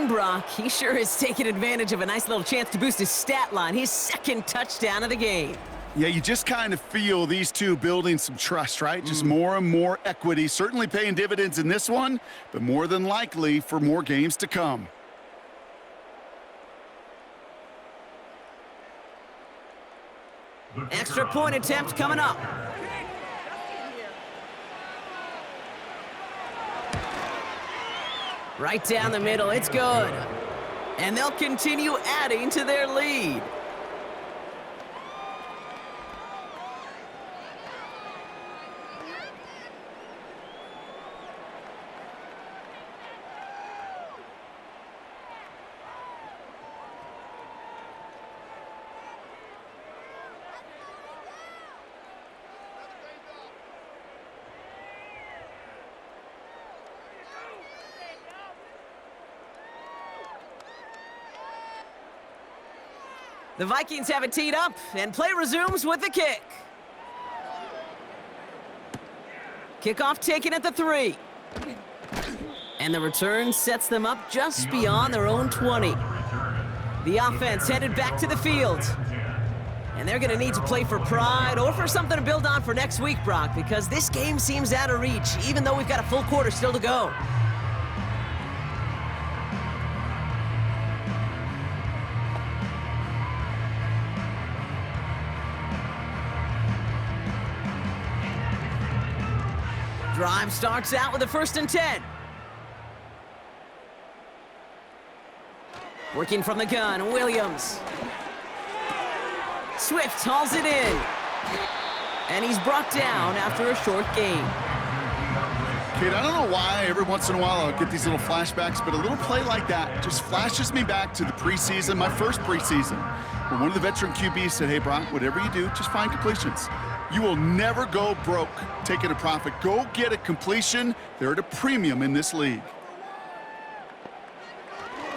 game, Brock. He sure is taking advantage of a nice little chance to boost his stat line. His second touchdown of the game. Yeah, you just kind of feel these two building some trust, right? Just more and more equity. Certainly paying dividends in this one, but more than likely for more games to come. Extra point attempt coming up. Right down the middle, it's good. And they'll continue adding to their lead. The Vikings have it teed up, and play resumes with the kick. Kickoff taken at the 3. And the return sets them up just beyond their own 20. The offense headed back to the field. And they're going to need to play for pride or for something to build on for next week, Brock, because this game seems out of reach, even though we've got a full quarter still to go. Drive starts out with a 1st and 10. Working from the gun, Williams. Swift hauls it in. And he's brought down after a short gain. Kid, I don't know why every once in a while I'll get these little flashbacks, but a little play like that just flashes me back to the preseason, my first preseason, where one of the veteran QBs said, hey, Brock, whatever you do, just find completions. You will never go broke taking a profit. Go get a completion. They're at a premium in this league.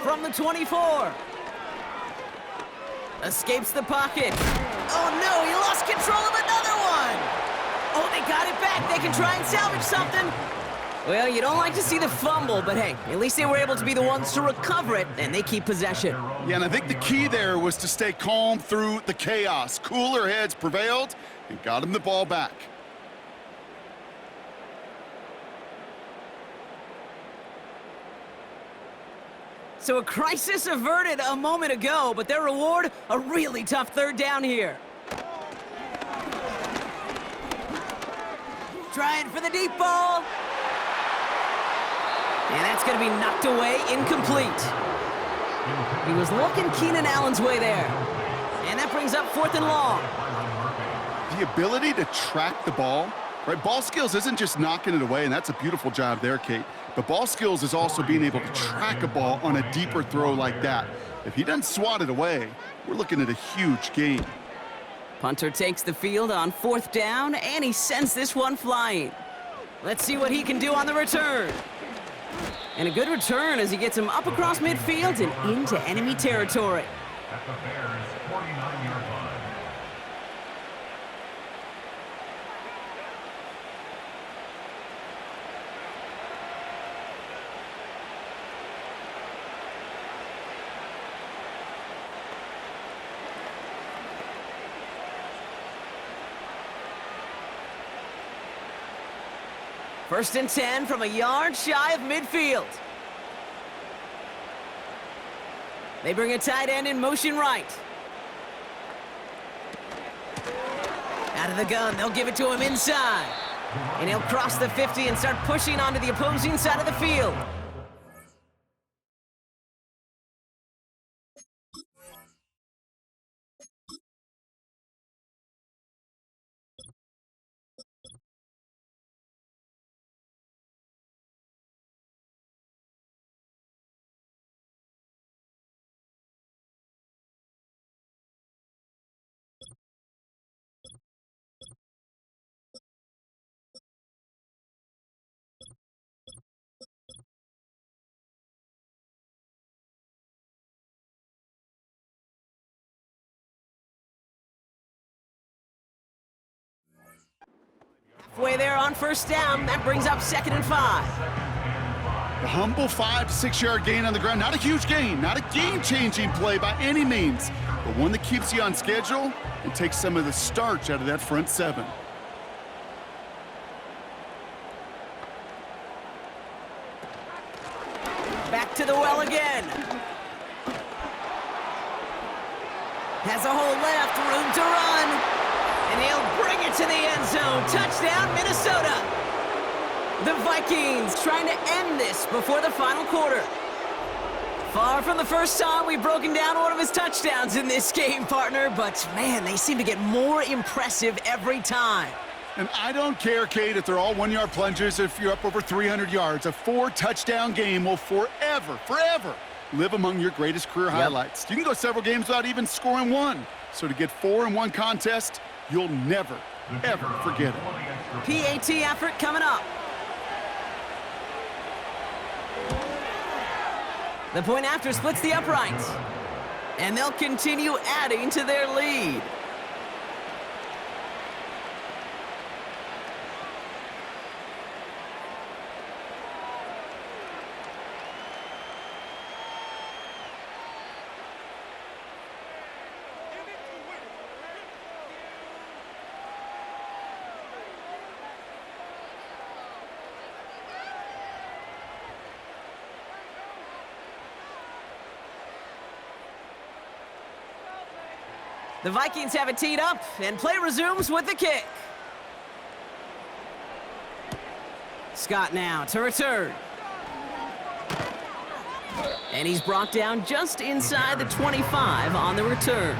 From the 24. Escapes the pocket. Oh, no, he lost control of another one. Oh, they got it back. They can try and salvage something. Well, you don't like to see the fumble, but hey, at least they were able to be the ones to recover it, and they keep possession. Yeah, and I think the key there was to stay calm through the chaos. Cooler heads prevailed and got him the ball back. So a crisis averted a moment ago, but their reward, a really tough 3rd down here. Trying for the deep ball. And that's going to be knocked away, incomplete. He was looking Keenan Allen's way there. And that brings up 4th and long. The ability to track the ball, right? Ball skills isn't just knocking it away, and that's a beautiful job there, Kate. But ball skills is also being able to track a ball on a deeper throw like that. If he doesn't swat it away, we're looking at a huge gain. Punter takes the field on 4th down, and he sends this one flying. Let's see what he can do on the return. And a good return as he gets him up across midfield and into enemy territory. At the Bears' 49-yard line. First and 10 from a yard shy of midfield. They bring a tight end in motion right. Out of the gun, they'll give it to him inside. And he'll cross the 50 and start pushing onto the opposing side of the field. Halfway there on 1st down, that brings up 2nd and 5. The humble 5 to 6 yard gain on the ground. Not a huge gain, not a game-changing play by any means, but one that keeps you on schedule and takes some of the starch out of that front 7. Back to the well again. Has a hole left, room to run. And he'll bring it to the end zone. Touchdown, Minnesota. The Vikings trying to end this before the final quarter. Far from the first time we've broken down one of his touchdowns in this game, partner, but man, they seem to get more impressive every time. And I don't care, Kate, if they're all 1-yard plungers, if you're up over 300 yards. A 4-touchdown game will forever live among your greatest career highlights. You can go several games without even scoring one. So to get 4 in one contest, you'll never, ever forget it. PAT effort coming up. The point after splits the uprights. And they'll continue adding to their lead. The Vikings have it teed up, and play resumes with the kick. Scott now to return. And he's brought down just inside the 25 on the return.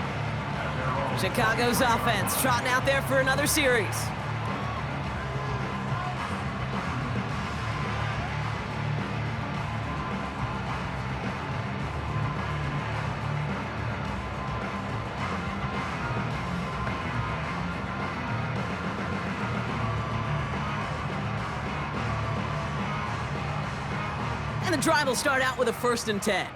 Chicago's offense trotting out there for another series. And the drive will start out with a 1st and 10.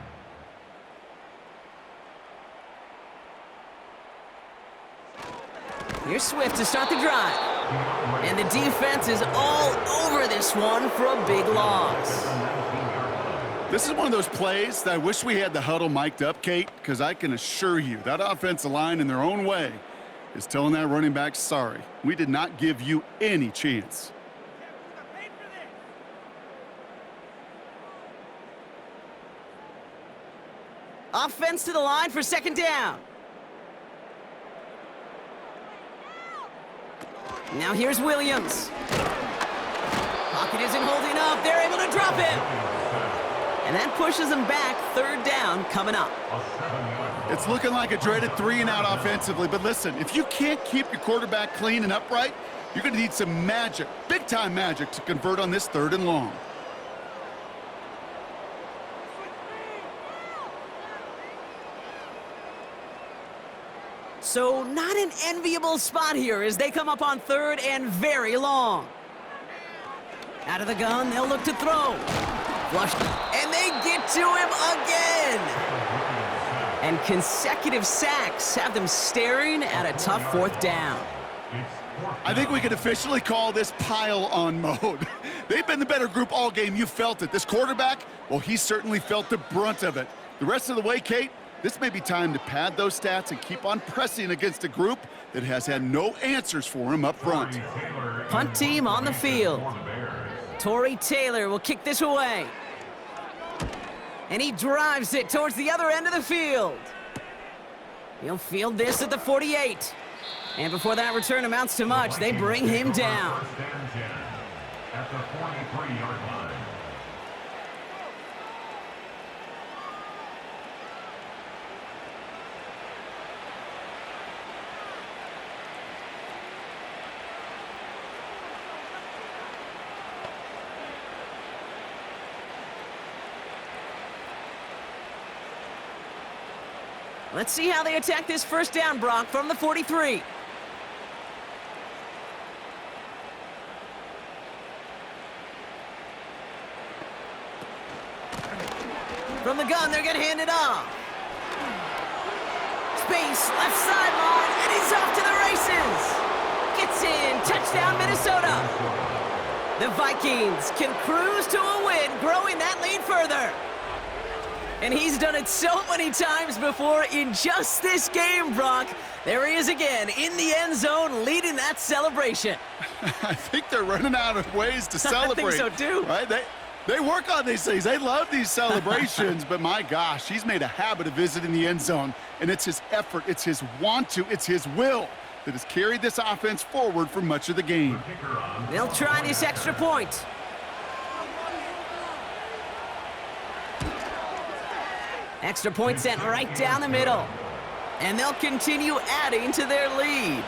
Here's Swift to start the drive. And the defense is all over this one for a big loss. This is one of those plays that I wish we had the huddle mic'd up, Kate, because I can assure you that offensive line in their own way is telling that running back, sorry, we did not give you any chance. Offense to the line for 2nd down. Now here's Williams. Pocket isn't holding up. They're able to drop him. And that pushes them back. 3rd down coming up. It's looking like a dreaded 3-and-out offensively, but listen, if you can't keep your quarterback clean and upright, you're going to need some magic, big-time magic, to convert on this 3rd and long. So not an enviable spot here as they come up on 3rd and very long. Out of the gun, they'll look to throw. Flushed, and they get to him again. And consecutive sacks have them staring at a tough 4th down. I think we can officially call this pile-on mode. They've been the better group all game. You felt it. This quarterback, well, he certainly felt the brunt of it. The rest of the way, Kate, this may be time to pad those stats and keep on pressing against a group that has had no answers for him up front. Punt team on the field. Torrey Taylor will kick this away. And he drives it towards the other end of the field. He'll field this at the 48. And before that return amounts to much, they bring him down. At the 43-yard line. Let's see how they attack this 1st down, Brock, from the 43. From the gun, they're going to hand it off. Space, left sideline, and he's off to the races. Gets in, touchdown, Minnesota. The Vikings can cruise to a win, growing that lead further. And he's done it so many times before in just this game, Brock. There he is again in the end zone leading that celebration. I think they're running out of ways to celebrate. I think so too. Right? They work on these things. They love these celebrations, but my gosh, he's made a habit of visiting the end zone, and it's his effort, it's his want to, it's his will that has carried this offense forward for much of the game. They'll try this extra point. Extra point sent right down the middle. And they'll continue adding to their lead.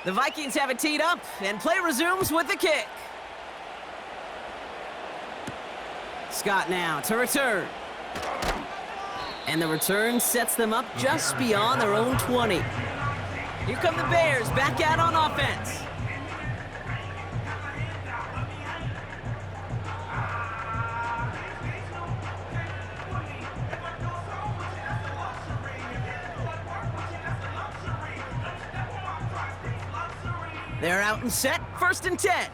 The Vikings have it teed up, and play resumes with the kick. Scott now to return. And the return sets them up just beyond their own 20. Here come the Bears back out on offense. They're out and set, 1st and 10.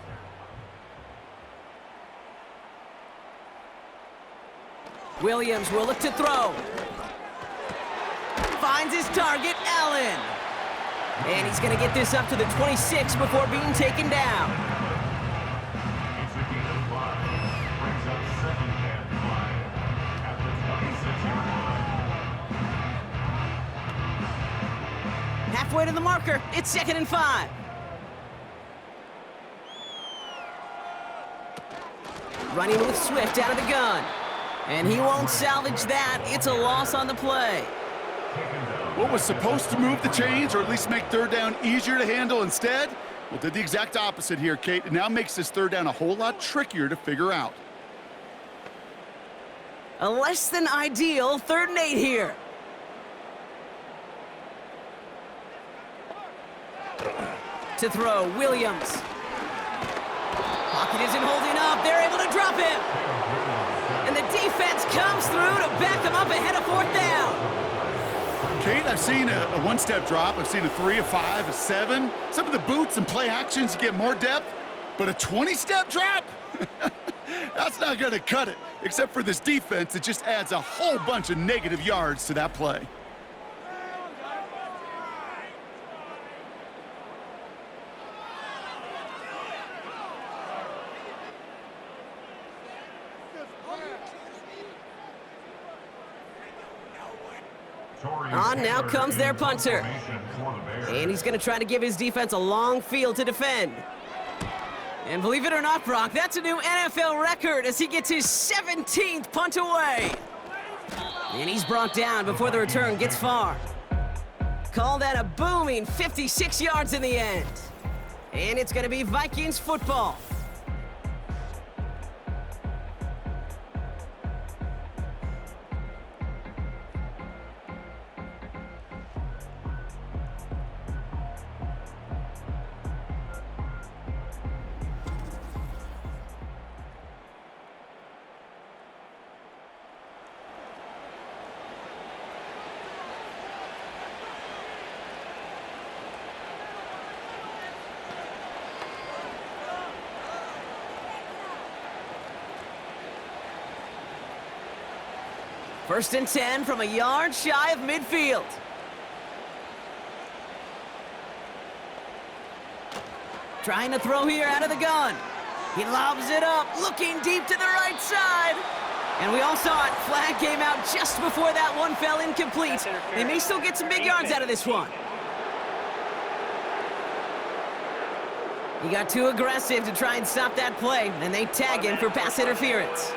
Williams will look to throw. Finds his target, Allen. And he's going to get this up to the 26 before being taken down. It's a gain of 5. Brings up 2nd and 5 at the 26-yard line. Halfway to the marker, it's 2nd and 5. Running with Swift out of the gun. And he won't salvage that. It's a loss on the play. What was supposed to move the chains, or at least make 3rd down easier to handle instead? Well, did the exact opposite here, Kate. It now makes this 3rd down a whole lot trickier to figure out. A less than ideal 3rd and 8 here. To throw, Williams. Pocket isn't holding up. They're able to drop him. And the defense comes through to back them up ahead of 4th down. Kate, I've seen a 1-step drop. I've seen a 3, a 5, a 7. Some of the boots and play actions get more depth, but a 20-step drop? That's not going to cut it, except for this defense. It just adds a whole bunch of negative yards to that play. On now comes their punter. And he's going to try to give his defense a long field to defend. And believe it or not, Brock, that's a new NFL record as he gets his 17th punt away. And he's brought down before the return gets far. Call that a booming 56 yards in the end. And it's going to be Vikings football. First and 10 from a yard shy of midfield. Trying to throw here out of the gun. He lobs it up, looking deep to the right side. And we all saw it. Flag came out just before that one fell incomplete. They may still get some big yards out of this one. He got too aggressive to try and stop that play, and they tag him for pass interference.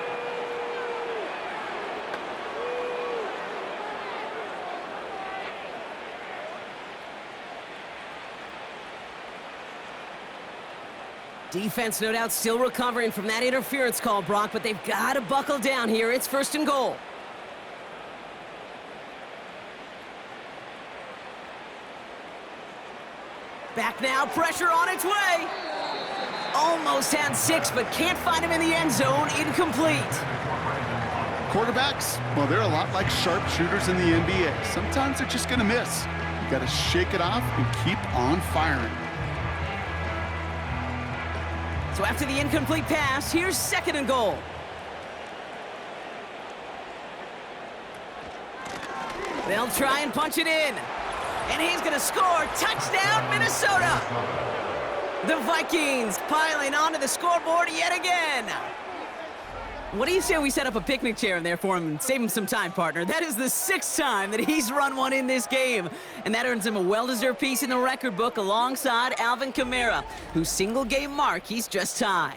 Defense, no doubt, still recovering from that interference call, Brock, but they've got to buckle down here. It's 1st and goal. Back now, pressure on its way. Almost had 6, but can't find him in the end zone. Incomplete. Quarterbacks, well, they're a lot like sharpshooters in the NBA. Sometimes they're just going to miss. You got to shake it off and keep on firing. So after the incomplete pass, here's 2nd and goal. They'll try and punch it in. And he's going to score. Touchdown, Minnesota! The Vikings piling onto the scoreboard yet again. What do you say we set up a picnic chair in there for him and save him some time, partner? That is the 6th time that he's run one in this game. And that earns him a well-deserved piece in the record book alongside Alvin Kamara, whose single-game mark he's just tied.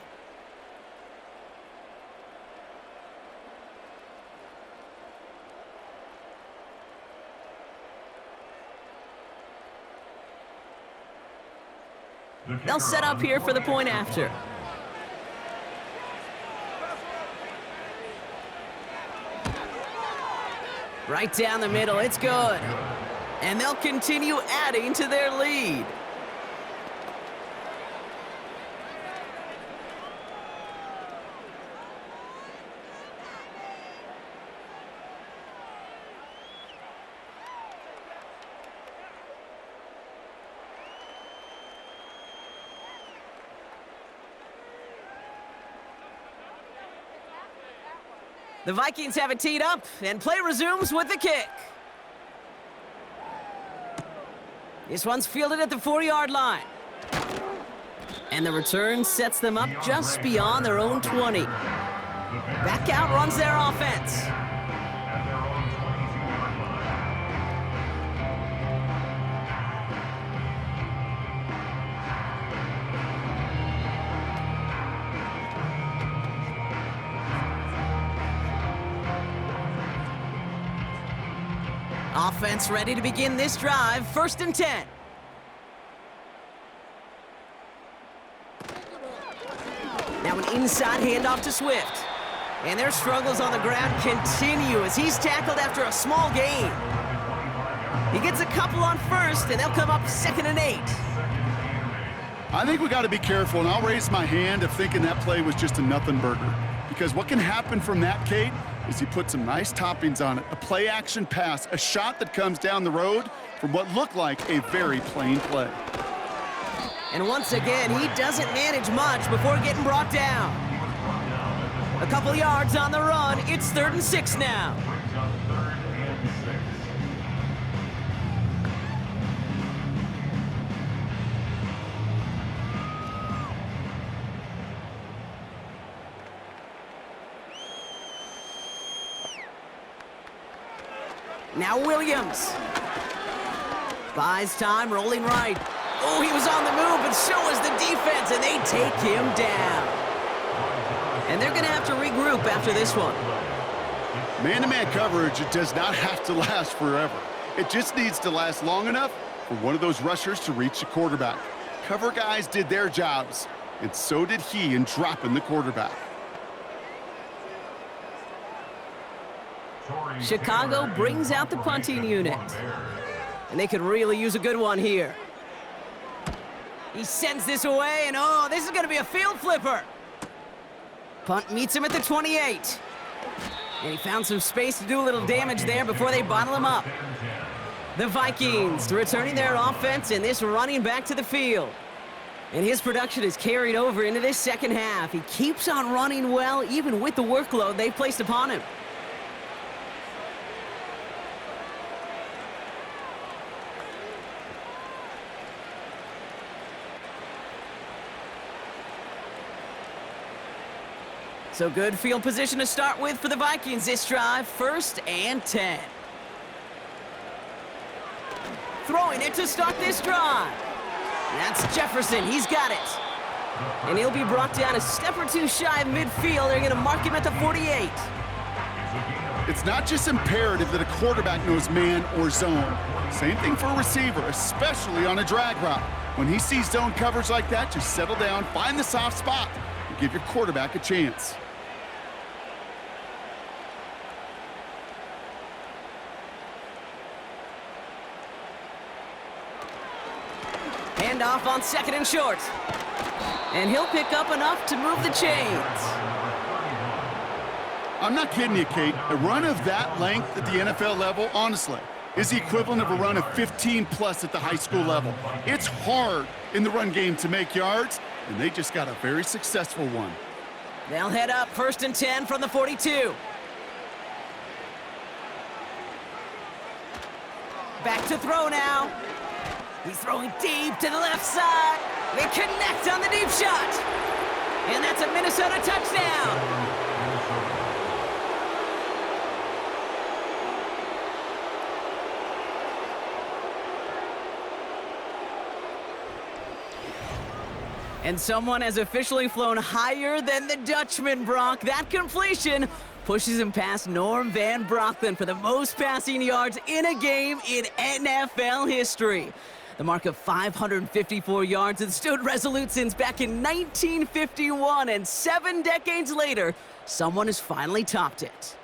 They'll set up here for the point after. Right down the middle, it's good. And they'll continue adding to their lead. The Vikings have it teed up, and play resumes with the kick. This one's fielded at the 4-yard line. And the return sets them up just beyond their own 20. Back out runs their offense. Offense ready to begin this drive. 1st and 10. Now an inside handoff to Swift. And their struggles on the ground continue as he's tackled after a small gain. He gets a couple on 1st, and they'll come up 2nd and 8. I think we got to be careful, and I'll raise my hand if thinking that play was just a nothing burger. Because what can happen from that, Kate, is he put some nice toppings on it. A play-action pass, a shot that comes down the road from what looked like a very plain play. And once again, he doesn't manage much before getting brought down. A couple yards on the run. It's 3rd and 6 now. Now Williams. Buys time, rolling right. Oh, he was on the move, but so was the defense, and they take him down. And they're going to have to regroup after this one. Man-to-man coverage, it does not have to last forever. It just needs to last long enough for one of those rushers to reach the quarterback. Cover guys did their jobs, and so did he in dropping the quarterback. Chicago brings out the punting unit. And they could really use a good one here. He sends this away, and oh, this is going to be a field flipper. Punt meets him at the 28. And he found some space to do a little damage there before they bottle him up. The Vikings returning their offense and this running back to the field. And his production is carried over into this 2nd half. He keeps on running well, even with the workload they placed upon him. So good field position to start with for the Vikings this drive. 1st and 10. Throwing it to start this drive. That's Jefferson. He's got it. And he'll be brought down a step or two shy of midfield. They're going to mark him at the 48. It's not just imperative that a quarterback knows man or zone. Same thing for a receiver, especially on a drag route. When he sees zone coverage like that, just settle down, find the soft spot, and give your quarterback a chance. Hand off on 2nd and short. And he'll pick up enough to move the chains. I'm not kidding you, Kate. A run of that length at the NFL level, honestly, is the equivalent of a run of 15+ at the high school level. It's hard in the run game to make yards, and they just got a very successful one. They'll head up 1st and 10 from the 42. Back to throw now. He's throwing deep to the left side. They connect on the deep shot. And that's a Minnesota touchdown. And someone has officially flown higher than the Dutchman, Brock. That completion pushes him past Norm Van Brocklin for the most passing yards in a game in NFL history. The mark of 554 yards has stood resolute since back in 1951, and 7 decades later, someone has finally topped it.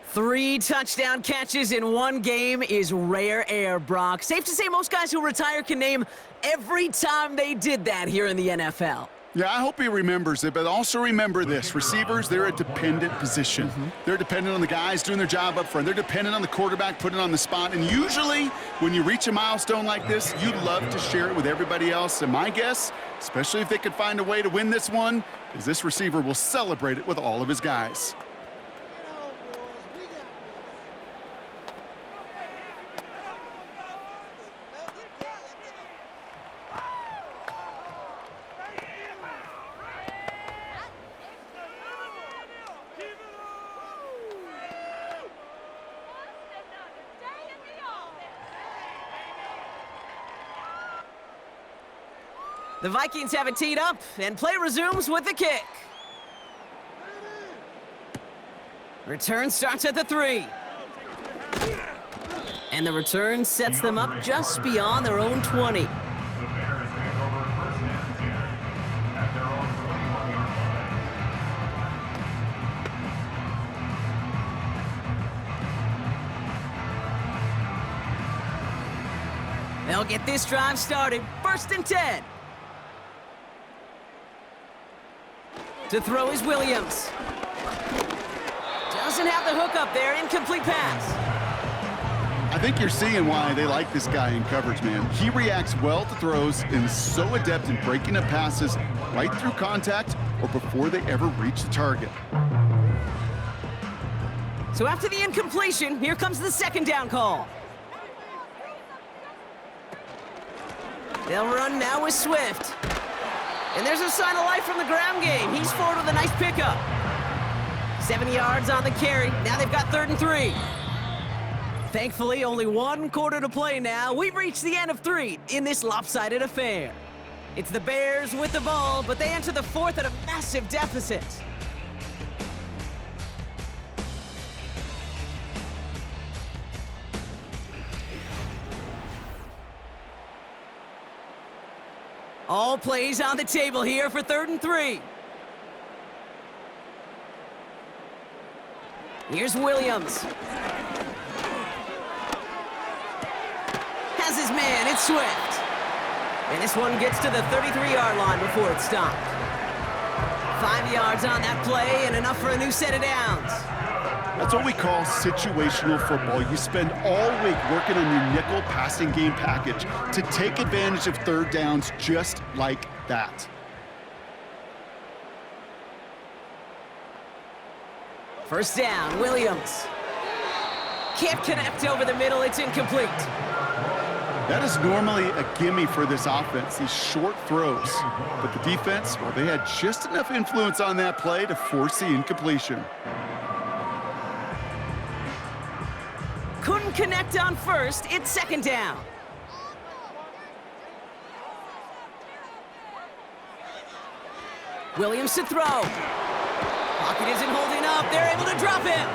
3 touchdown catches in one game is rare air, Brock. Safe to say most guys who retire can name every time they did that here in the NFL. Yeah, I hope he remembers it, but also remember this. Receivers, they're a dependent position. They're dependent on the guys doing their job up front. They're dependent on the quarterback putting it on the spot. And usually, when you reach a milestone like this, you'd love to share it with everybody else. And my guess, especially if they could find a way to win this one, is this receiver will celebrate it with all of his guys. The Vikings have it teed up, and play resumes with the kick. Return starts at the 3. And the return sets them up just beyond their own 20. The Bears take over 1st and 10 at their own 21-yard line. They'll get this drive started. 1st and 10. To throw is Williams. Doesn't have the hook up there. Incomplete pass. I think you're seeing why they like this guy in coverage, man. He reacts well to throws and is so adept in breaking up passes right through contact or before they ever reach the target. So after the incompletion, here comes the 2nd down call. They'll run now with Swift. And there's a sign of life from the ground game. He's forward with a nice pickup. 7 yards on the carry. Now they've got 3rd and 3. Thankfully, only 1 quarter to play now. We've reached the end of 3 in this lopsided affair. It's the Bears with the ball, but they enter the 4th at a massive deficit. All plays on the table here for 3rd and 3. Here's Williams. Has his man, it's Swift. And this one gets to the 33-yard line before it's stopped. 5 yards on that play and enough for a new set of downs. That's what we call situational football. You spend all week working on your nickel passing game package to take advantage of 3rd downs just like that. First down, Williams. Can't connect over the middle, it's incomplete. That is normally a gimme for this offense, these short throws. But the defense, well, they had just enough influence on that play to force the incompletion. Couldn't connect on 1st, it's 2nd down. Williams to throw. Pocket isn't holding up. They're able to drop him.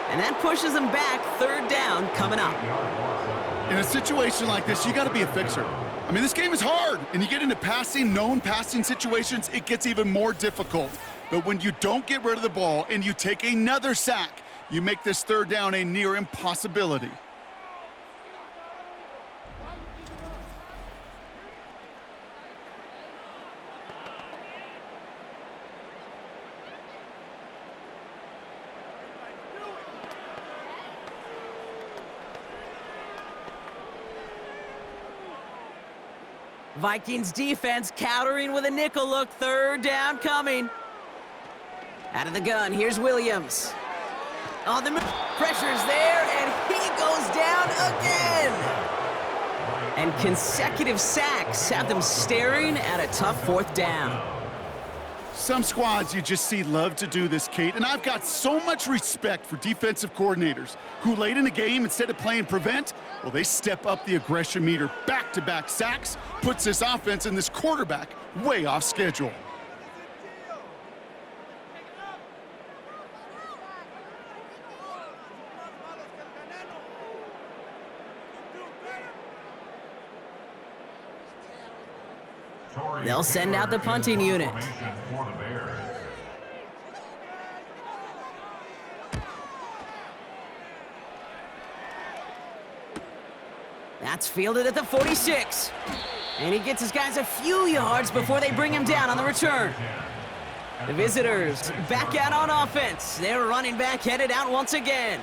And that pushes them back. Third down coming up. In a situation like this, you got to be a fixer. I mean, this game is hard, and you get into known passing situations, it gets even more difficult. But when you don't get rid of the ball and you take another sack, you make this third down a near impossibility. Vikings defense countering with a nickel look. Third down coming. Out of the gun, here's Williams. On the move, pressure's there, and he goes down again. And consecutive sacks have them staring at a tough fourth down. Some squads you just see love to do this, Kate, and I've got so much respect for defensive coordinators who late in the game, instead of playing prevent, well, they step up the aggression meter. Back-to-back sacks puts this offense and this quarterback way off schedule. They'll send out the punting unit. That's fielded at the 46. And he gets his guys a few yards before they bring him down on the return. The visitors back out on offense. Their running back headed out once again.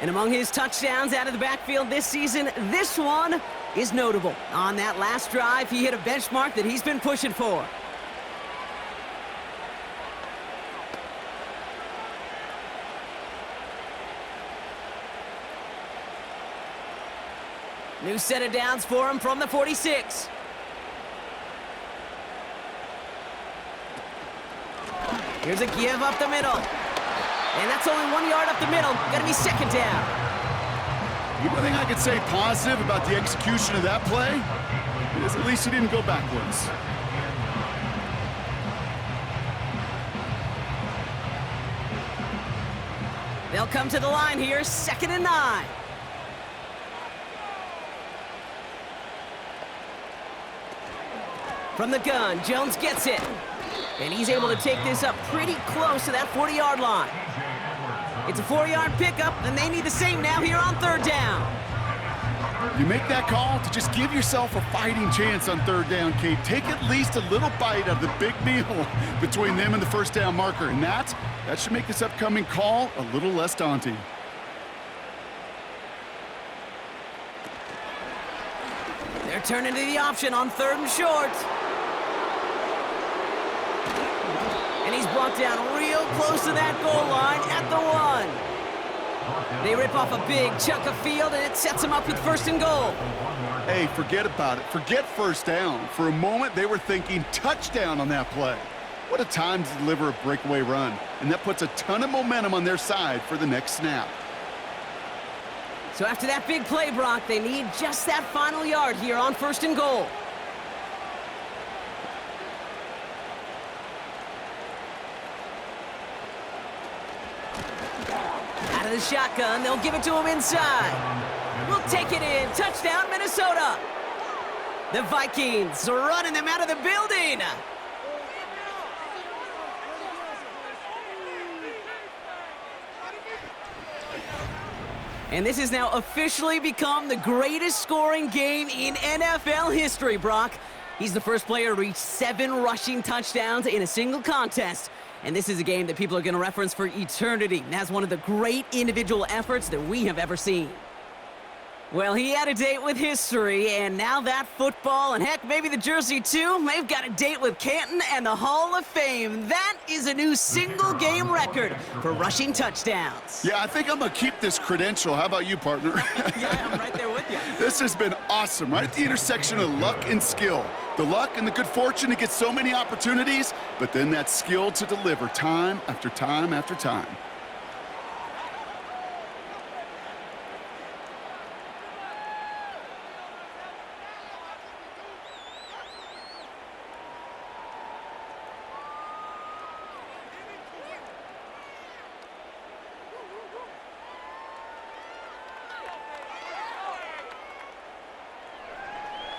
And among his touchdowns out of the backfield this season, this one is notable. On that last drive, he hit a benchmark that he's been pushing for. New set of downs for him from the 46. Here's a give up the middle. And that's only 1 yard up the middle. Gonna be second down. The only thing I could say positive about the execution of that play is at least he didn't go backwards. They'll come to the line here, 2nd and 9. From the gun, Jones gets it. And he's able to take this up pretty close to that 40-yard line. It's a 4-yard pickup, and they need the same now here on third down. You make that call to just give yourself a fighting chance on third down, Kate. Take at least a little bite out of the big meal between them and the first down marker. And that should make this upcoming call a little less daunting. They're turning to the option on 3rd and short. And he's brought down real close to that goal line at the 1. They rip off a big chunk of field, and it sets them up with 1st and goal. Hey, forget about it. Forget first down. For a moment, they were thinking touchdown on that play. What a time to deliver a breakaway run. And that puts a ton of momentum on their side for the next snap. So after that big play, Brock, they need just that final yard here on 1st and goal. Out of the shotgun, they'll give it to him inside. We'll take it in. Touchdown, Minnesota. The Vikings are running them out of the building. And this has now officially become the greatest scoring game in NFL history, Brock. He's the first player to reach 7 rushing touchdowns in a single contest. And this is a game that people are going to reference for eternity as one of the great individual efforts that we have ever seen. Well, he had a date with history, and now that football, and heck, maybe the jersey too, they've got a date with Canton and the Hall of Fame. That is a new single-game record for rushing touchdowns. Yeah, I think I'm going to keep this credential. How about you, partner? Yeah, I'm right there with you. This has been awesome, right at the intersection of luck and skill. The luck and the good fortune to get so many opportunities, but then that skill to deliver time after time after time.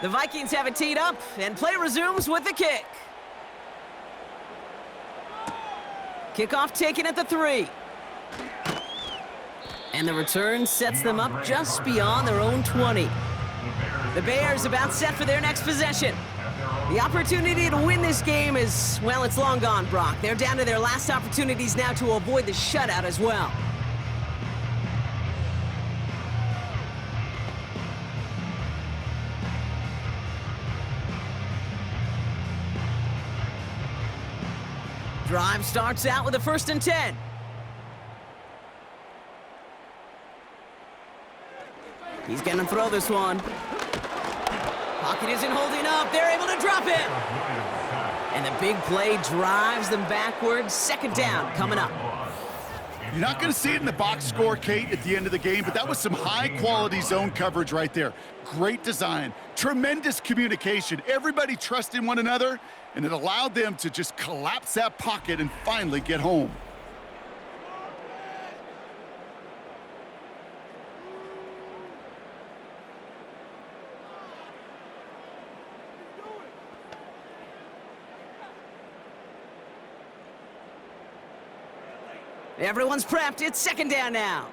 The Vikings have it teed up, and play resumes with the kick. Kickoff taken at the 3. And the return sets them up just beyond their own 20. The Bears about set for their next possession. The opportunity to win this game is, well, it's long gone, Brock. They're down to their last opportunities now to avoid the shutout as well. Drive starts out with a 1st and 10. He's gonna throw this one. Pocket isn't holding up. They're able to drop it. And the big play drives them backwards. 2nd down coming up. You're not going to see it in the box score, Kate, at the end of the game, but that was some high-quality zone coverage right there. Great design, tremendous communication, everybody trusting one another, and it allowed them to just collapse that pocket and finally get home. Everyone's prepped. It's 2nd down now.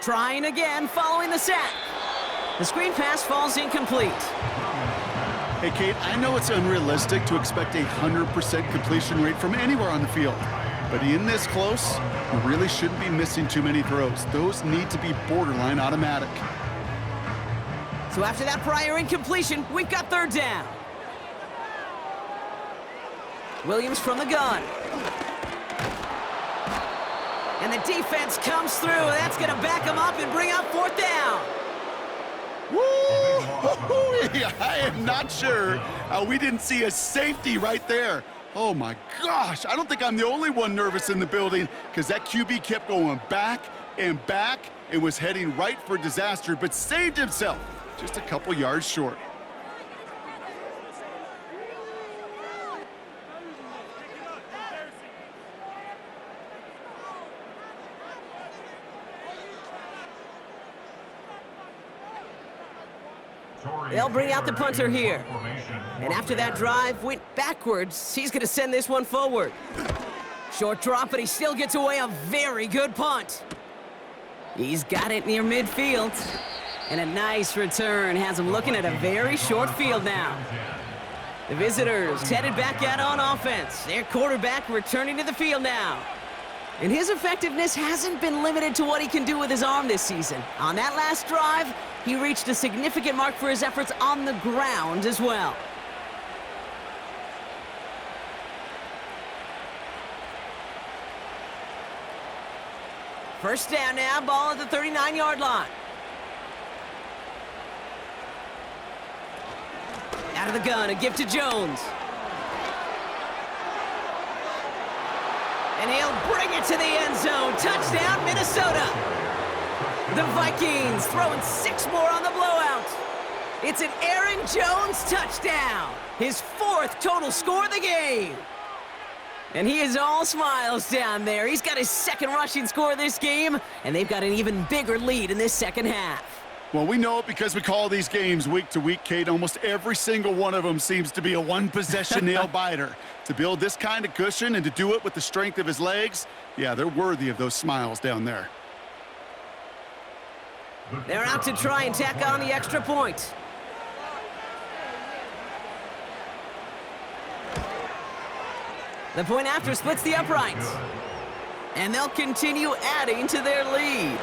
Trying again, following the sack. The screen pass falls incomplete. Hey, Kate, I know it's unrealistic to expect a 100% completion rate from anywhere on the field, but in this close, you really shouldn't be missing too many throws. Those need to be borderline automatic. So after that prior incompletion, we've got 3rd down. Williams from the gun. And the defense comes through. That's going to back them up and bring up 4th down. Woo! I am not sure how we didn't see a safety right there. Oh, my gosh. I don't think I'm the only one nervous in the building because that QB kept going back and was heading right for disaster, but saved himself just a couple yards short. They'll bring out the punter here. And after that drive went backwards, he's going to send this one forward. Short drop, but he still gets away a very good punt. He's got it near midfield. And a nice return has him looking at a very short field now. The visitors headed back out on offense. Their quarterback returning to the field now. And his effectiveness hasn't been limited to what he can do with his arm this season. On that last drive, he reached a significant mark for his efforts on the ground as well. First down now, ball at the 39-yard line. Out of the gun, a gift to Jones. And he'll bring it to the end zone. Touchdown, Minnesota. The Vikings throwing 6 more on the blowout. It's an Aaron Jones touchdown. His 4th total score of the game. And he is all smiles down there. He's got his 2nd rushing score of this game, and they've got an even bigger lead in this 2nd half. Well, we know it because we call these games week to week, Kate. Almost every single one of them seems to be a one-possession nail-biter. To build this kind of cushion and to do it with the strength of his legs, yeah, they're worthy of those smiles down there. They're out to try and tack on the extra point. The point after splits the uprights. And they'll continue adding to their lead.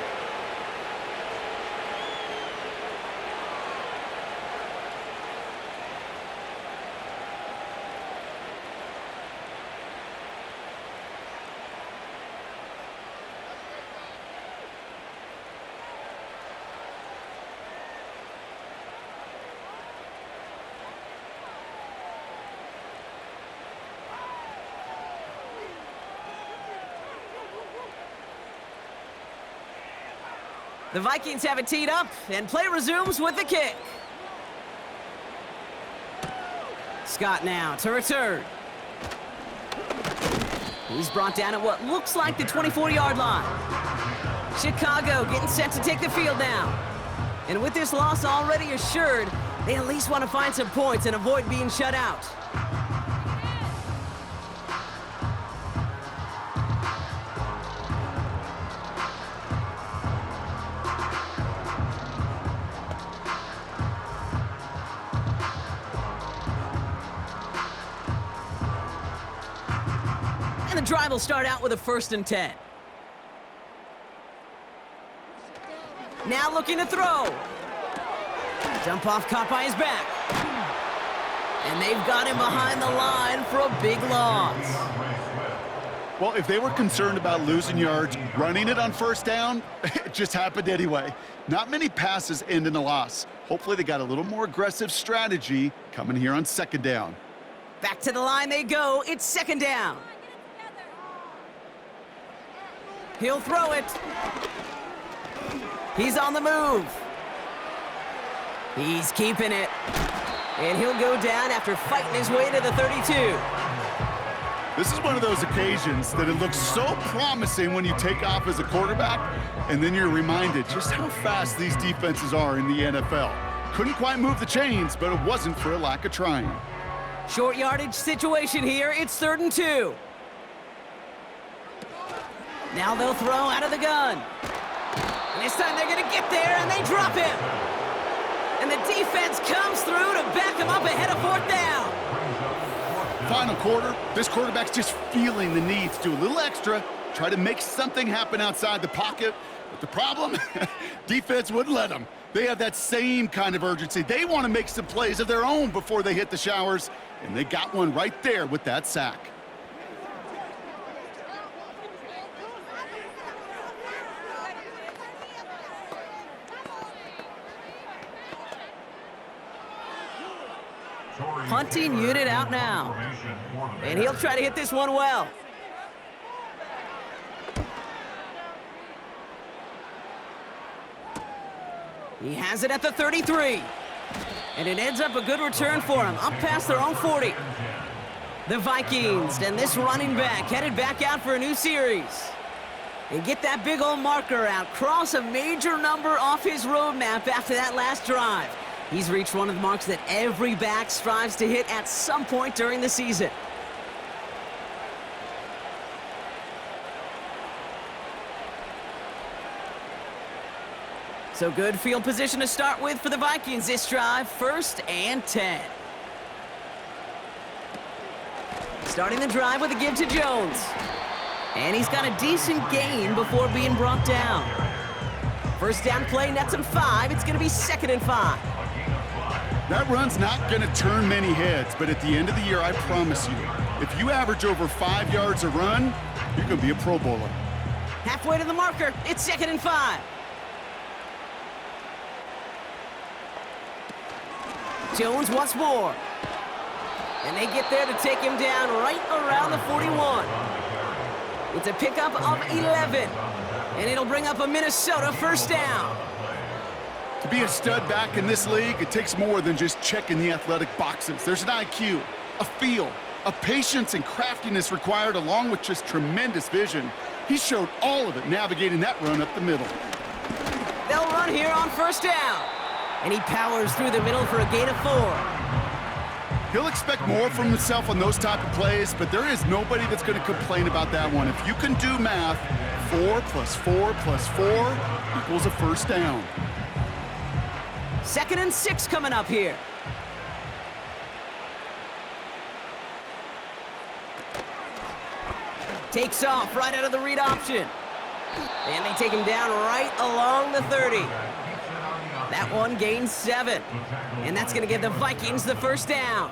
The Vikings have it teed up, and play resumes with the kick. Scott now to return. He's brought down at what looks like the 24-yard line. Chicago getting set to take the field now. And with this loss already assured, they at least want to find some points and avoid being shut out. And the drive will start out with a 1st and 10. Now looking to throw. Jump off caught by his back. And they've got him behind the line for a big loss. Well, if they were concerned about losing yards, running it on 1st down, it just happened anyway. Not many passes end in a loss. Hopefully they got a little more aggressive strategy coming here on 2nd down. Back to the line they go. It's 2nd down. He'll throw it. He's on the move. He's keeping it. And he'll go down after fighting his way to the 32. This is one of those occasions that it looks so promising when you take off as a quarterback, and then you're reminded just how fast these defenses are in the NFL. Couldn't quite move the chains, but it wasn't for a lack of trying. Short yardage situation here. It's 3rd and 2. Now they'll throw out of the gun. And this time they're going to get there, and they drop him. And the defense comes through to back him up ahead of 4th down. Final quarter, this quarterback's just feeling the need to do a little extra, try to make something happen outside the pocket. But the problem, defense wouldn't let them. They have that same kind of urgency. They want to make some plays of their own before they hit the showers, and they got one right there with that sack. Punting unit out now. And he'll try to hit this one well. He has it at the 33. And it ends up a good return for him, up past their own 40. The Vikings and this running back headed back out for a new series. They get that big old marker out, cross a major number off his roadmap after that last drive. He's reached one of the marks that every back strives to hit at some point during the season. So good field position to start with for the Vikings this drive, 1st and 10. Starting the drive with a give to Jones. And he's got a decent gain before being brought down. 1st down play nets him 5. It's going to be 2nd and 5. That run's not going to turn many heads, but at the end of the year, I promise you, if you average over 5 yards a run, you're going to be a Pro Bowler. Halfway to the marker, it's 2nd and 5. Jones once more. And they get there to take him down right around the 41. It's a pickup of 11. And it'll bring up a Minnesota 1st down. To be a stud back in this league, it takes more than just checking the athletic boxes. There's an IQ, a feel, a patience and craftiness required along with just tremendous vision. He showed all of it navigating that run up the middle. They'll run here on 1st down. And he powers through the middle for a gain of 4. He'll expect more from himself on those type of plays, but there is nobody that's going to complain about that one. If you can do math, 4 plus 4 plus 4 equals a 1st down. 2nd and 6 coming up here. Takes off right out of the read option. And they take him down right along the 30. That one gains 7. And that's going to give the Vikings the 1st down.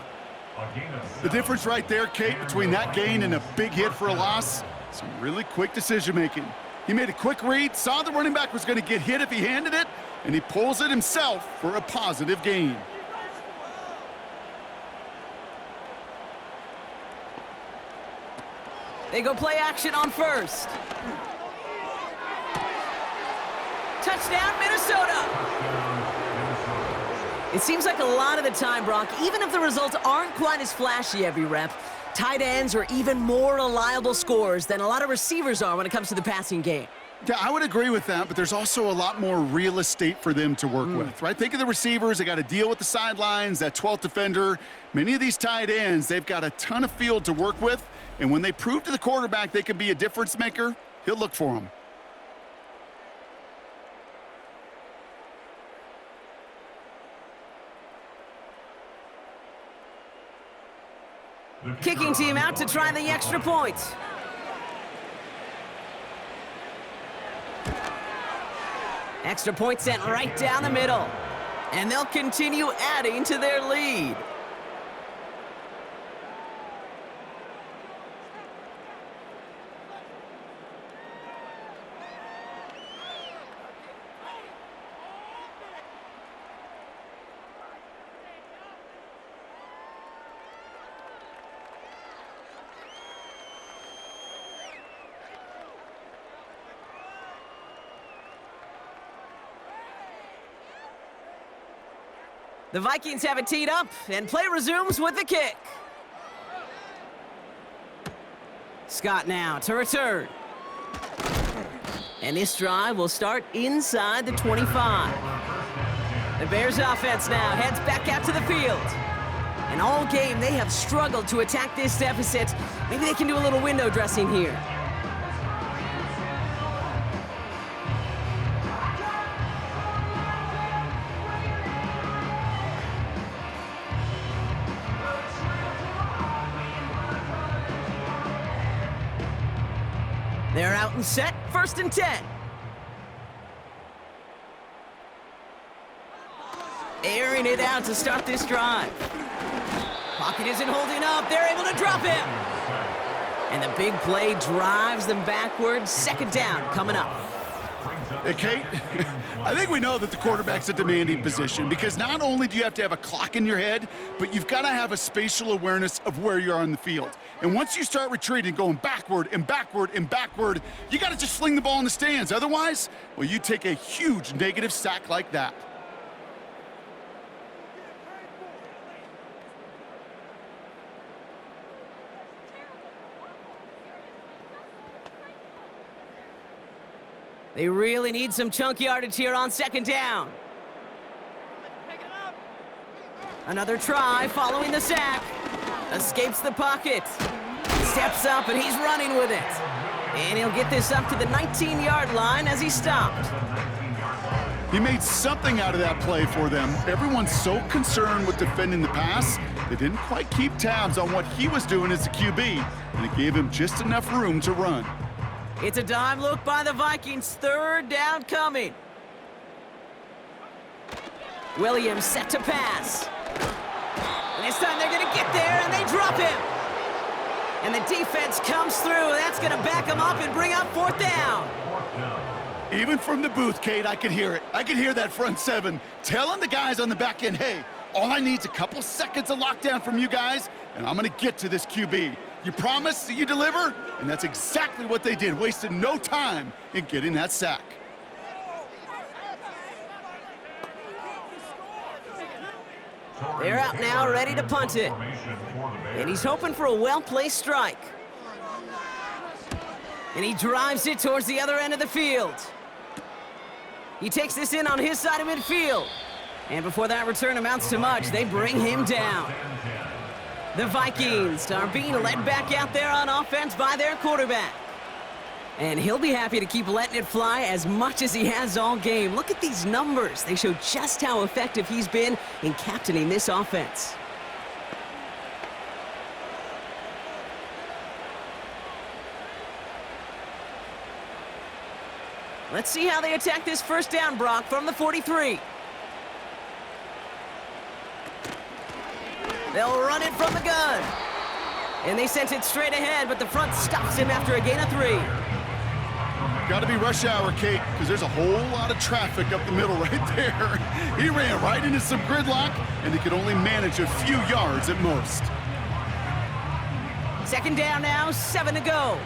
The difference right there, Kate, between that gain and a big hit for a loss, some really quick decision-making. He made a quick read, saw the running back was going to get hit if he handed it, and he pulls it himself for a positive gain. They go play action on 1st. Touchdown, Minnesota! It seems like a lot of the time, Brock, even if the results aren't quite as flashy every rep, tight ends are even more reliable scorers than a lot of receivers are when it comes to the passing game. Yeah, I would agree with that, but there's also a lot more real estate for them to work with, right? Think of the receivers. They got to deal with the sidelines, that 12th defender. Many of these tight ends, they've got a ton of field to work with, and when they prove to the quarterback they can be a difference maker, he'll look for them. Kicking team out to try the extra point. Extra point sent right down the middle. And they'll continue adding to their lead. The Vikings have it teed up, and play resumes with the kick. Scott now to return. And this drive will start inside the 25. The Bears offense now heads back out to the field. And all game, they have struggled to attack this deficit. Maybe they can do a little window dressing here. They're out and set, 1st and 10. Airing it out to start this drive. Pocket isn't holding up, they're able to drop him. And the big play drives them backwards, 2nd down coming up. Hey, Kate, I think we know that the quarterback's a demanding position because not only do you have to have a clock in your head, but you've got to have a spatial awareness of where you are on the field. And once you start retreating, going backward and backward and backward, you got to just fling the ball in the stands. Otherwise, well, you take a huge negative sack like that. They really need some chunk yardage here on 2nd down. Another try following the sack. Escapes the pocket. Steps up and he's running with it. And he'll get this up to the 19-yard line as he stopped. He made something out of that play for them. Everyone's so concerned with defending the pass, they didn't quite keep tabs on what he was doing as a QB, and it gave him just enough room to run. It's a dime look by the Vikings, 3rd down coming. Williams set to pass. And this time they're going to get there, and they drop him. And the defense comes through. That's going to back them up and bring up 4th down. Even from the booth, Kate, I could hear it. I could hear that front 7 telling the guys on the back end, hey, all I need is a couple seconds of lockdown from you guys, and I'm going to get to this QB. You promise that you deliver? And that's exactly what they did, wasted no time in getting that sack. They're out now, ready to punt it. And he's hoping for a well-placed strike. And he drives it towards the other end of the field. He takes this in on his side of midfield. And before that return amounts to much, they bring him down. The Vikings are being led back out there on offense by their quarterback. And he'll be happy to keep letting it fly as much as he has all game. Look at these numbers. They show just how effective he's been in captaining this offense. Let's see how they attack this 1st down, Brock, from the 43. They'll run it from the gun. And they sent it straight ahead, but the front stops him after a gain of 3. Got to be rush hour, Kate, because there's a whole lot of traffic up the middle right there. He ran right into some gridlock, and he could only manage a few yards at most. 2nd down now, 7 to go.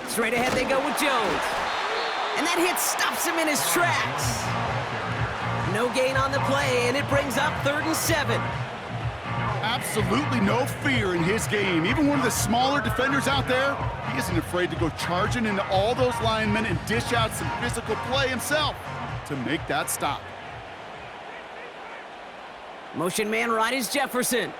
Straight ahead they go with Jones. And that hit stops him in his tracks. No gain on the play, and it brings up 3rd and 7. absolutely no fear in his game. Even one of the smaller defenders out there, he isn't afraid to go charging into all those linemen and dish out some physical play himself to make that stop. Motion man right is Jefferson.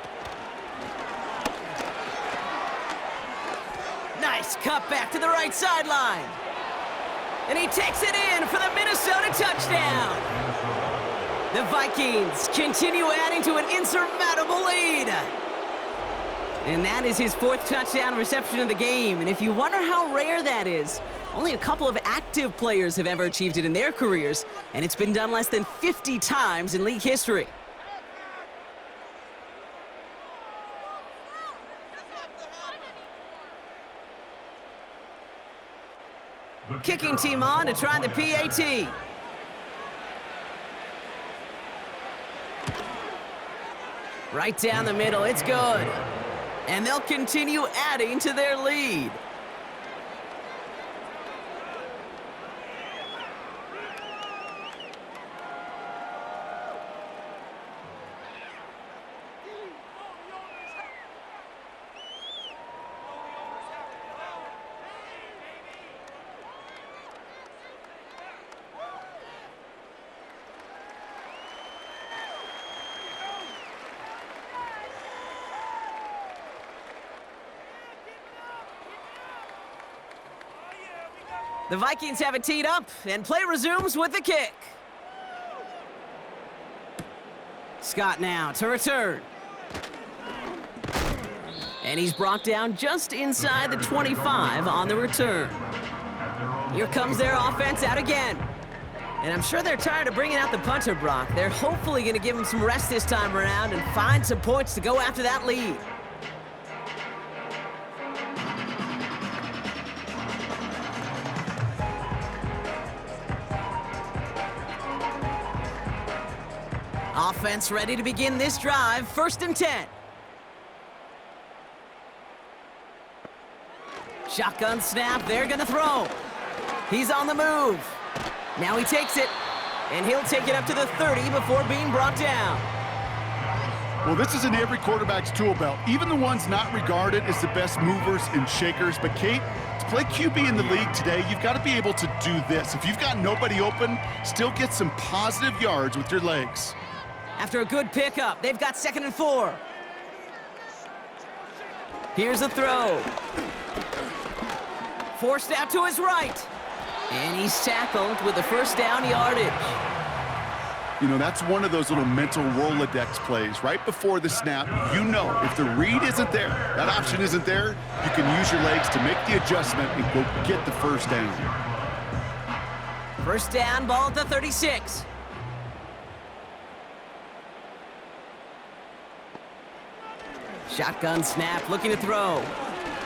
Nice cut back to the right sideline. And he takes it in for the Minnesota touchdown. The Vikings continue adding to an insurmountable lead. And that is his 4th touchdown reception of the game. And if you wonder how rare that is, only a couple of active players have ever achieved it in their careers, and it's been done less than 50 times in league history. Kicking team on to try the PAT. Right down the middle, it's good. And they'll continue adding to their lead. The Vikings have it teed up, and play resumes with the kick. Scott now to return. And he's brought down just inside the 25 on the return. Here comes their offense out again. And I'm sure they're tired of bringing out the punter, Brock. They're hopefully going to give him some rest this time around and find some points to go after that lead. Offense ready to begin this drive. 1st and 10. Shotgun snap. They're going to throw. He's on the move. Now he takes it, and he'll take it up to the 30 before being brought down. Well, this is in every quarterback's tool belt, even the ones not regarded as the best movers and shakers. But, Kate, to play QB in the league today, you've got to be able to do this. If you've got nobody open, still get some positive yards with your legs. After a good pickup, they've got 2nd and 4. Here's a throw. Forced out to his right. And he's tackled with the 1st down yardage. You know, that's one of those little mental Rolodex plays. Right before the snap, you know if the read isn't there, that option isn't there, you can use your legs to make the adjustment and go get the 1st down. 1st down, ball at the 36. Shotgun snap, looking to throw.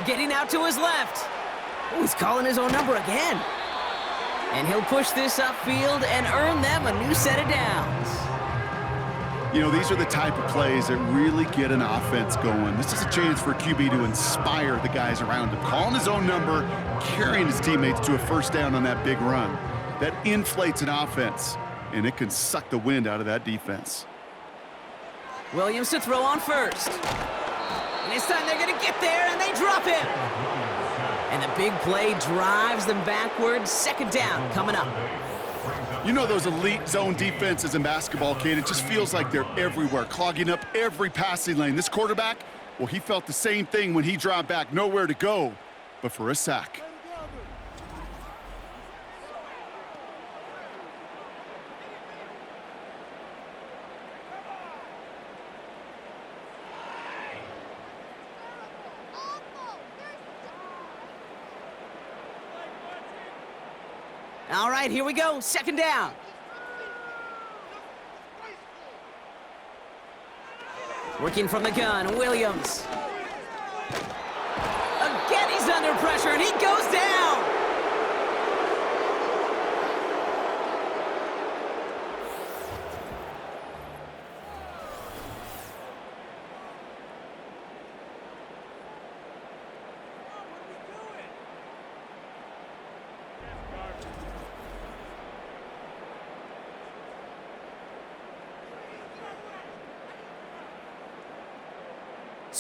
Getting out to his left. Oh, he's calling his own number again. And he'll push this upfield and earn them a new set of downs. You know, these are the type of plays that really get an offense going. This is a chance for a QB to inspire the guys around him. Calling his own number, carrying his teammates to a 1st down on that big run. That inflates an offense, and it can suck the wind out of that defense. Williams to throw on 1st. And this time they're going to get there, and they drop him. And the big play drives them backwards. 2nd down coming up. You know those elite zone defenses in basketball, Kate, it just feels like they're everywhere, clogging up every passing lane. This quarterback, well, he felt the same thing when he dropped back, nowhere to go but for a sack. All right, here we go. 2nd down. Working from the gun, Williams. Again, he's under pressure, and he goes down.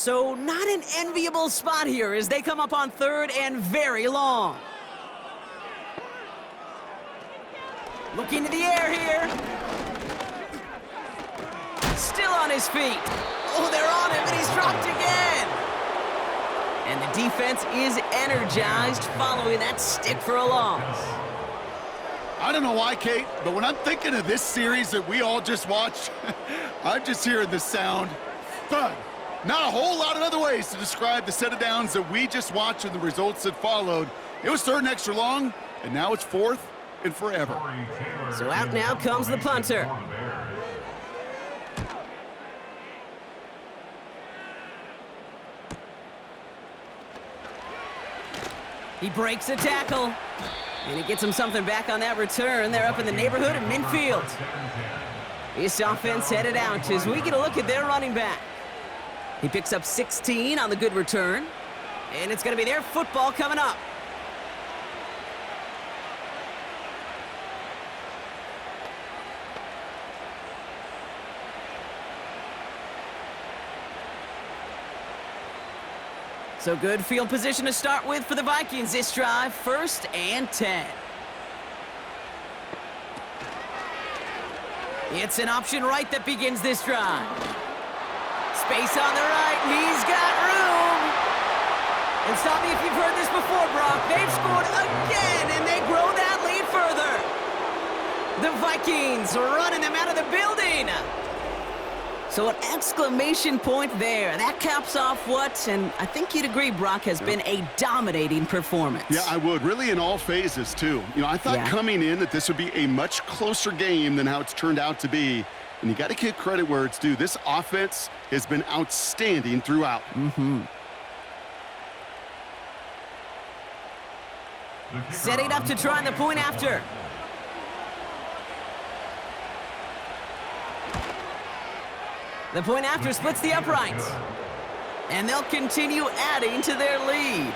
So not an enviable spot here as they come up on third and very long. Looking to the air here. Still on his feet. Oh, they're on him, and he's dropped again. And the defense is energized following that stick for a loss. I don't know why, Kate, but when I'm thinking of this series that we all just watched, I'm just hearing the sound thud. Not a whole lot of other ways to describe the set of downs that we just watched and the results that followed. It was third and extra long, and now it's fourth and forever. So out now comes the punter. He breaks a tackle, and he gets him something back on that return. They're up in the neighborhood of midfield. This offense headed out as we get a look at their running back. He picks up 16 on the good return, and it's going to be their football coming up. So good field position to start with for the Vikings this drive, 1st and 10. It's an option right that begins this drive. Space on the right, he's got room. And stop me if you've heard this before, Brock. They've scored again, and they grow that lead further. The Vikings running them out of the building. So an exclamation point there. That caps off what, and I think you'd agree, Brock, has been a dominating performance. Yeah, I would. Really in all phases, too. You know, I thought coming in that this would be a much closer game than how it's turned out to be. And you got to give credit where it's due. This offense has been outstanding throughout. Setting up to try the point after. The point after splits the uprights. And they'll continue adding to their lead.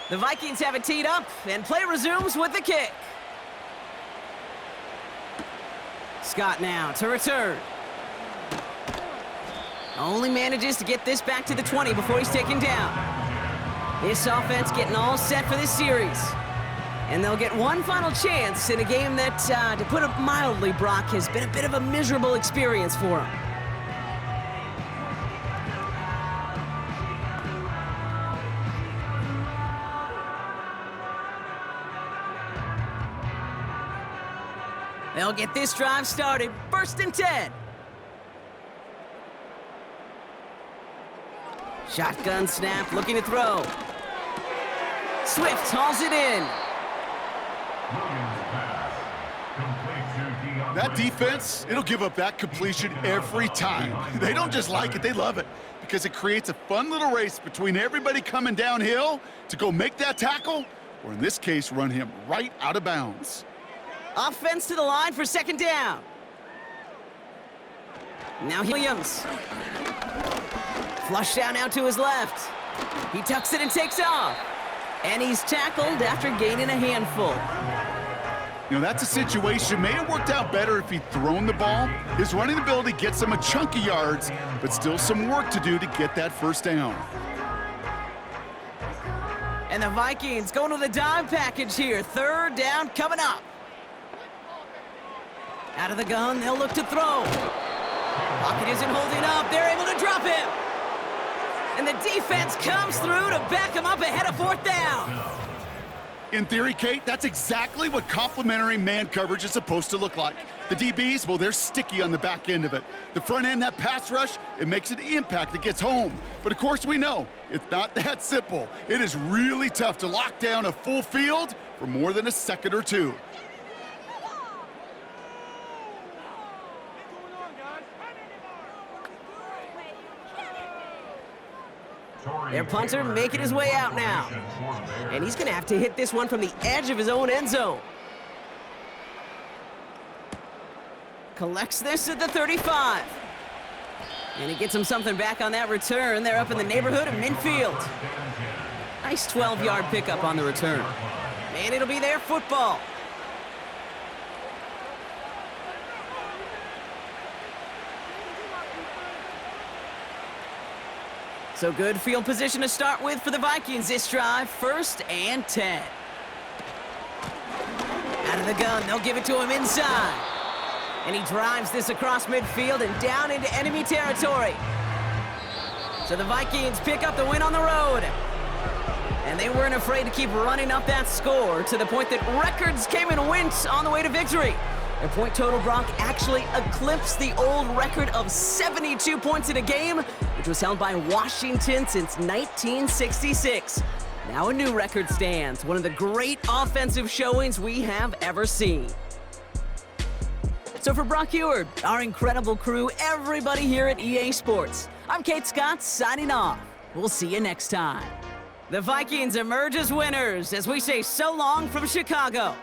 The Vikings have it teed up, and play resumes with the kick. Scott now to return. Only manages to get this back to the 20 before he's taken down. This offense getting all set for this series. And they'll get one final chance in a game that, to put it mildly, Brock, has been a bit of a miserable experience for them. They'll get this drive started. 1st and 10. Shotgun snap, looking to throw. Swift hauls it in. That defense, it'll give up that completion every time. They don't just like it, they love it. Because it creates a fun little race between everybody coming downhill to go make that tackle, or in this case, run him right out of bounds. Offense to the line for 2nd down. Now Williams. Flush down out to his left. He tucks it and takes off. And he's tackled after gaining a handful. You know, that's a situation. May have worked out better if he'd thrown the ball. His running ability gets him a chunk of yards, but still some work to do to get that 1st down. And the Vikings going to the dime package here. 3rd down coming up. Out of the gun, they'll look to throw. Pocket isn't holding up. They're able to drop him. And the defense comes through to back him up ahead of 4th down. In theory, Kate, that's exactly what complementary man coverage is supposed to look like. The DBs, well, they're sticky on the back end of it. The front end, that pass rush, it makes an impact that gets home. But of course we know, it's not that simple. It is really tough to lock down a full field for more than a second or two. Their punter making his way out now. And he's going to have to hit this one from the edge of his own end zone. Collects this at the 35. And he gets him something back on that return. They're up in the neighborhood of midfield. Nice 12-yard pickup on the return. And it'll be their football. So good field position to start with for the Vikings this drive. 1st and 10. Out of the gun, they'll give it to him inside. And he drives this across midfield and down into enemy territory. So the Vikings pick up the win on the road. And they weren't afraid to keep running up that score to the point that records came and went on the way to victory. Their point total, Brock, actually eclipsed the old record of 72 points in a game, which was held by Washington since 1966. Now a new record stands, one of the great offensive showings we have ever seen. So for Brock Eward, our incredible crew, everybody here at EA Sports, I'm Kate Scott signing off. We'll see you next time. The Vikings emerge as winners as we say so long from Chicago.